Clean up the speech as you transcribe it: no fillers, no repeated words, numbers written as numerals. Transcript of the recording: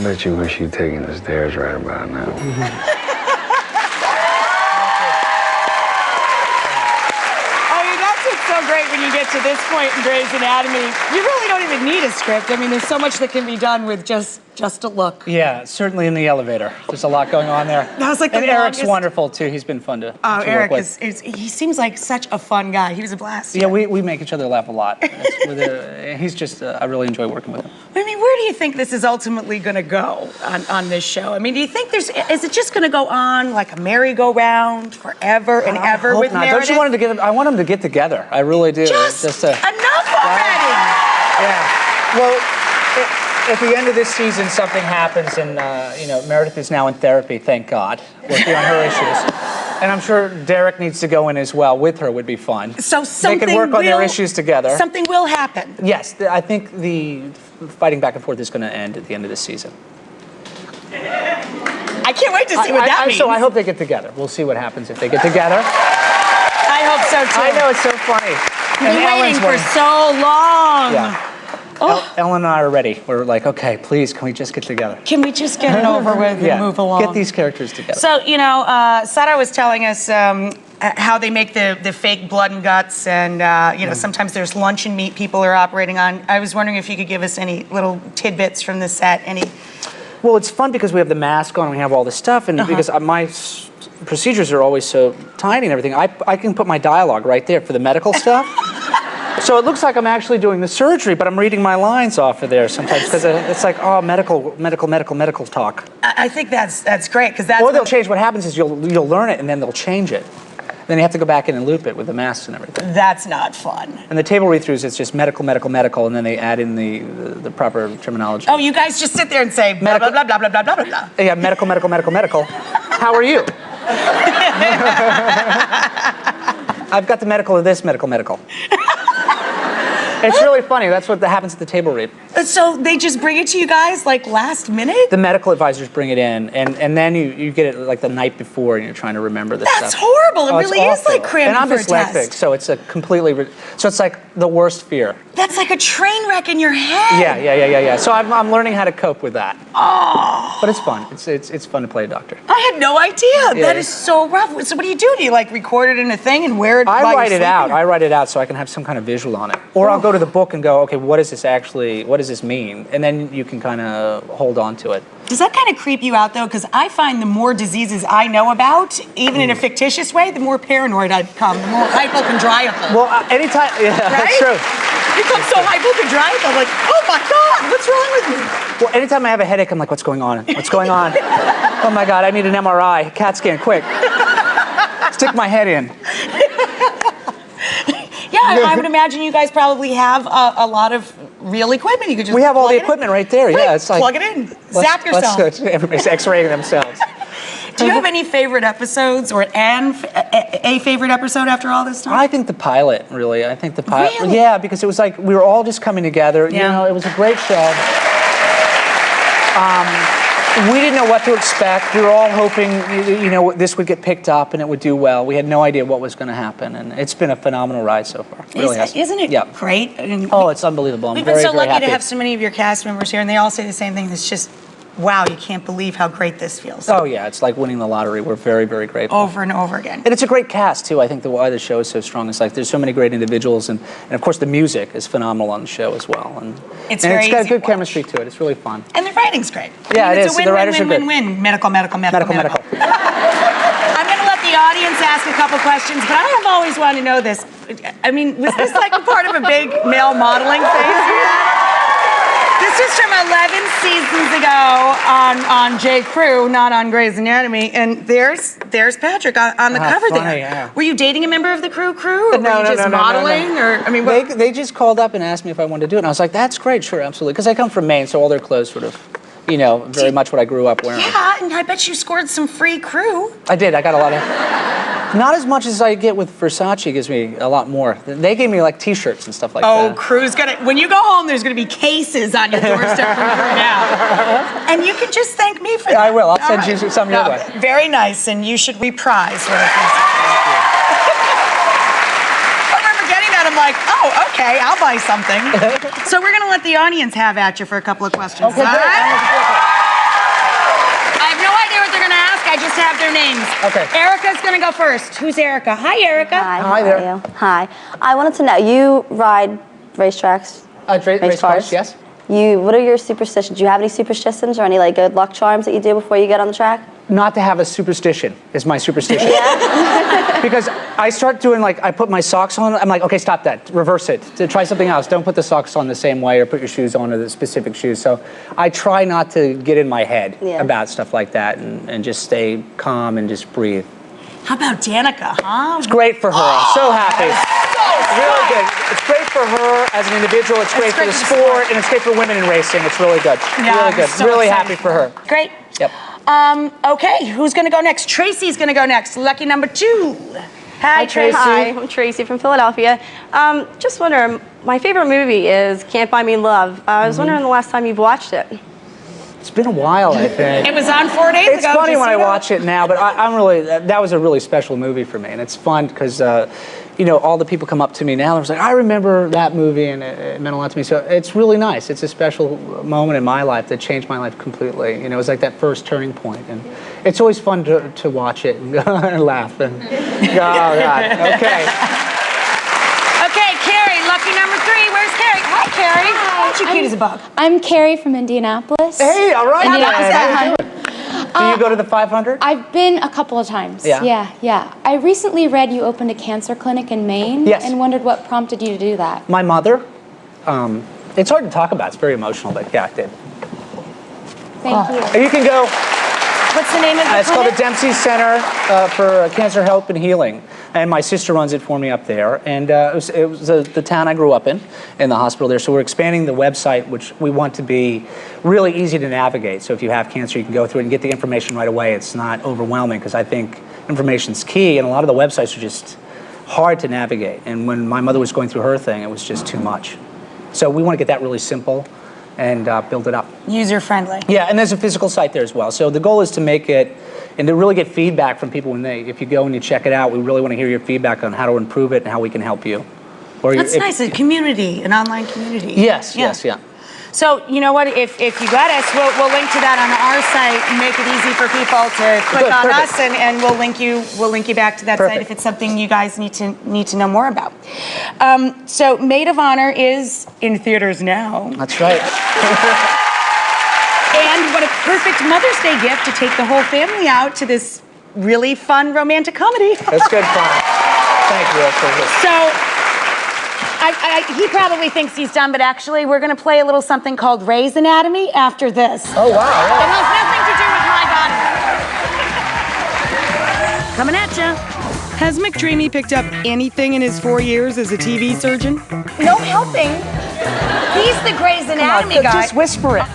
bet you wish you'd taken the stairs right about now. So great when you get to this point in Grey's Anatomy. You really don't even need a script. I mean, there's so much that can be done with just a look. Yeah, certainly in the elevator. There's a lot going on there. That was like the and longest... Eric's wonderful too. He's been fun to Eric work with. he seems like such a fun guy. He was a blast. Yeah, we make each other laugh a lot. He's just, I really enjoy working with him. I mean, where do you think this is ultimately going to go on this show? I mean, do you think is it just going to go on like a merry-go-round forever and ever with Meredith? Don't you want him to get? I want them to get together. I really do. Just enough already. Yeah. Well, at the end of this season, something happens, and Meredith is now in therapy. Thank God, working on her issues. And I'm sure Derek needs to go in as well with her. Would be fun. So something they can work on their issues together. Something will happen. Yes, I think the fighting back and forth is going to end at the end of this season. I can't wait to see what that means. So I hope they get together. We'll see what happens if they get together. I hope so too. I know, it's so funny. We've been waiting for so long. Yeah. Ellen and I are ready. We're like, okay, please, can we just get together? Can we just get it over with and move along? Get these characters together. So, Sada was telling us how they make the fake blood and guts, and, sometimes there's luncheon meat people are operating on. I was wondering if you could give us any little tidbits from the set, Well, it's fun because we have the mask on and we have all this stuff, and because my procedures are always so tiny and everything, I can put my dialogue right there for the medical stuff. So it looks like I'm actually doing the surgery, but I'm reading my lines off of there sometimes because it's like, oh, medical talk. I think that's great because that's. Or they'll change. What happens is you'll learn it and then they'll change it. Then you have to go back in and loop it with the masks and everything. That's not fun. And the table read-throughs, it's just medical, and then they add in the proper terminology. Oh, you guys just sit there and say blah, blah, blah, blah, blah, blah, blah, blah. Yeah, medical. How are you? I've got the medical of this, medical. It's really funny. That's what happens at the table read. So they just bring it to you guys like last minute? The medical advisors bring it in, and then you get it like the night before, and you're trying to remember this stuff. That's horrible. It really is like cramming for a test. And I'm dyslexic, so it's so it's like the worst fear. That's like a train wreck in your head. Yeah. So I'm learning how to cope with that. Oh. But it's fun. It's fun to play a doctor. I had no idea. Yeah. That is so rough. So what do? Do you like record it in a thing and wear it? I write it out. I write it out so I can have some kind of visual on it. Or I'll go to the book and go, okay, what does this mean? And then you can kind of hold on to it. Does that kind of creep you out though? Because I find the more diseases I know about, even in a fictitious way, the more paranoid I become, the more hypochondriacal. Well, anytime, yeah, right? That's true. You become so hypochondriacal, I'm like, oh my God, what's wrong with me? Well, anytime I have a headache, I'm like, what's going on? What's going on? Oh my God, I need an MRI, CAT scan, quick. Stick my head in. Yeah, I would imagine you guys probably have a lot of real equipment. You could just we have all the equipment right there. Yeah, it's like plug it in, zap yourself. Everybody's X-raying themselves. Do you have any favorite episodes or a favorite episode after all this time? I think the pilot, really. I think the pilot. Really? Yeah, because it was like we were all just coming together. Yeah. You know, it was a great show. We didn't know what to expect. We were all hoping, this would get picked up and it would do well. We had no idea what was going to happen, and it's been a phenomenal ride so far. It really has. Isn't it great? Oh, it's unbelievable. We've been so lucky to have so many of your cast members here, and they all say the same thing. It's just, wow, you can't believe how great this feels. Oh, yeah, it's like winning the lottery. We're very, very grateful. Over and over again. And it's a great cast, too. I think why the show is so strong is like there's so many great individuals, and of course the music is phenomenal on the show as well. And it's got good chemistry to it. It's really fun. And the writing's great. Yeah, it is. It's a The writers are good. win-win-win. Medical. I'm going medical. to let the audience ask a couple questions, but I have always wanted to know this. I mean, was this like a part of a big male modeling phase? This was from 11 seasons ago on J. Crew, not on Grey's Anatomy, and there's Patrick on the cover there. Yeah. Were you dating a member of the crew, or were you just modeling? No. Or I mean, they just called up and asked me if I wanted to do it, and I was like, that's great, sure, absolutely, because I come from Maine, so all their clothes sort of, very much what I grew up wearing. Yeah, and I bet you scored some free crew. I did. I got a lot of. Not as much as I get with Versace. Gives me a lot more. They gave me like T-shirts and stuff like that. Oh, Crew's gonna. When you go home, there's gonna be cases on your doorstep from Crew now, and you can just thank me for that. I will. I'll send you some your way. Very nice, and you should reprise what I remember getting that. I'm like, oh, okay, I'll buy something. So we're gonna let the audience have at you for a couple of questions. Okay, all right? I just have their names. Okay. Erica's gonna go first. Who's Erica? Hi, Erica. Hi, Hi how there. are you? Hi. I wanted to know, you ride racetracks? Race cars, yes. What are your superstitions? Do you have any superstitions or any like good luck charms that you do before you get on the track? Not to have a superstition is my superstition. Yeah. Because I start doing like, I put my socks on, I'm like, okay, stop that, reverse it, to try something else. Don't put the socks on the same way or put your shoes on the specific shoes. So I try not to get in my head about stuff like that and just stay calm and just breathe. How about Danica, huh? It's great for her. I'm so happy. Really good. It's great for her as an individual. It's great for the sport, and it's great for women in racing. It's really good. Yeah, really good. so really excited happy for her. Great. Yep. Okay, who's gonna go next? Tracy's gonna go next. Lucky number 2. Hi, Tracy. Hi, I'm Tracy from Philadelphia. Just wondering, my favorite movie is Can't Buy Me Love. I was wondering the last time you've watched it. It's been a while, I think. It was on 4 days ago. It's funny just when so I you know. watch it now, but I'm really, that was a really special movie for me. And it's fun because, you know, all the people come up to me now and it's like, I remember that movie and it meant a lot to me. So it's really nice. It's a special moment in my life that changed my life completely. You know, it was like that first turning point. And it's always fun to watch it and, and laugh. And, oh, God. Okay. Okay, Carrie, lucky number 3. Where's Carrie? Hi, Carrie. Hi. Aren't you cute as a bug? I'm Carrie from Indianapolis. Hey, all right. How about How that? you doing? Do you go to the 500? I've been a couple of times. Yeah. I recently read you opened a cancer clinic in Maine. Yes. And wondered what prompted you to do that. My mother. It's hard to talk about. It's very emotional, but yeah, I did. Thank you. You can go. What's the name of the It's called the clinic? Dempsey Center for Cancer Help and Healing. And my sister runs it for me up there. And it was the town I grew up in the hospital there. So we're expanding the website, which we want to be really easy to navigate. So if you have cancer, you can go through it and get the information right away. It's not overwhelming because I think information's key. And a lot of the websites are just hard to navigate. And when my mother was going through her thing, it was just too much. So we want to get that really simple and build it up. User-friendly. Yeah, and there's a physical site there as well. So the goal is to make it, and to really get feedback from people if you go and you check it out, we really want to hear your feedback on how to improve it and how we can help you. Or That's nice, a community, an online community. Yes. So, you know what, if you let us, we'll link to that on our site and make it easy for people to click Good, on perfect. us and we'll link you back to that site Perfect. if it's something you guys need to know more about. So Maid of Honor is in theaters now. That's right. And what a perfect Mother's Day gift to take the whole family out to this really fun romantic comedy. That's good fun. Thank you. That's really good. So, he probably thinks he's done, but actually we're going to play a little something called Ray's Anatomy after this. Oh, wow. It Yeah. has nothing to do with my body. Coming at ya. Has McDreamy picked up anything in his 4 years as a TV surgeon? No helping. He's the Grey's Anatomy guy. Just whisper it.